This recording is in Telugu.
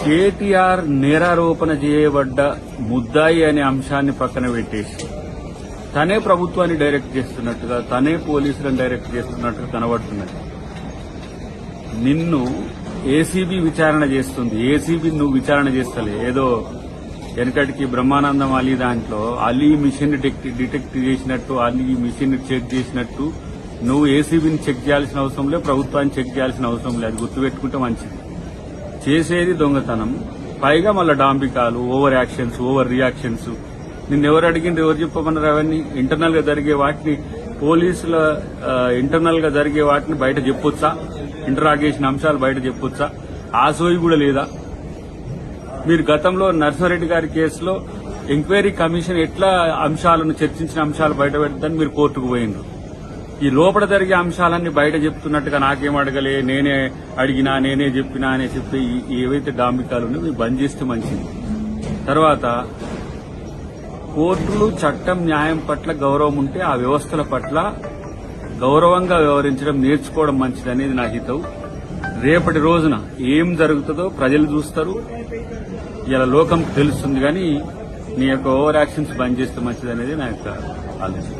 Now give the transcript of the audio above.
కేటీఆర్ నేరారోపణ చేయబడ్డ ముద్దాయి అనే అంశాన్ని పక్కన పెట్టేసి తనే ప్రభుత్వాన్ని డైరెక్ట్ చేస్తున్నట్టుగా, తనే పోలీసులను డైరెక్ట్ చేస్తున్నట్టుగా కనబడుతున్నది. నిన్ను ఏసీబీ విచారణ చేస్తుంది. ఏసీబీ నువ్వు విచారణ చేస్తలే. ఏదో వెనకటికి బ్రహ్మానందం అలీ దాంట్లో అలీ మిషన్ డిటెక్ట్ చేసినట్టు, అలీ మిషన్ చెక్ చేసినట్టు నువ్వు ఏసీబీని చెక్ చేయాల్సిన అవసరం లేదు, ప్రభుత్వాన్ని చెక్ చేయాల్సిన అవసరం లేదు. అది గుర్తుపెట్టుకుంటే మంచిది. చేసేది దొంగతనం, పైగా మళ్ళా డాంబికాలు, ఓవర్ యాక్షన్స్, ఓవర్ రియాక్షన్స్. నిన్నెవరు అడిగిండ్రు, ఎవరు చెప్పమన్నారు? అవన్నీ ఇంటర్నల్ గా జరిగే వాటిని, పోలీసుల ఇంటర్నల్ గా జరిగే వాటిని బయట చెప్పొచ్చా? ఇంటరాగేషన్ అంశాలు బయట చెప్పొచ్చా? ఆ సోయి కూడా లేదా? మీరు గతంలో నర్సారెడ్డి గారి కేసులో ఎంక్వైరీ కమిషన్ ఎట్లా అంశాలను చర్చించిన అంశాలు బయట పెడతాని మీరు కోర్టుకు పోయిండ్రు. ఈ లోపల జరిగే అంశాలన్నీ బయట చెప్తున్నట్టుగా నాకేం అడగలే, నేనే అడిగినా, నేనే చెప్పినా అని చెప్పి ఏవైతే డాంబికాలు ఉన్నాయో మీరు బంద్ చేస్తే మంచిది. తర్వాత కోర్టులు, చట్టం, న్యాయం పట్ల గౌరవం ఉంటే ఆ వ్యవస్థల పట్ల గౌరవంగా వ్యవహరించడం నేర్చుకోవడం మంచిది అనేది నా హితవు. రేపటి రోజున ఏం జరుగుతుందో ప్రజలు చూస్తారు, ఇలా లోకం తెలుస్తుంది. కానీ నీ యొక్క ఓవర్ యాక్షన్స్ బంద్ చేస్తే మంచిది అనేది నా యొక్క ఆలోచన.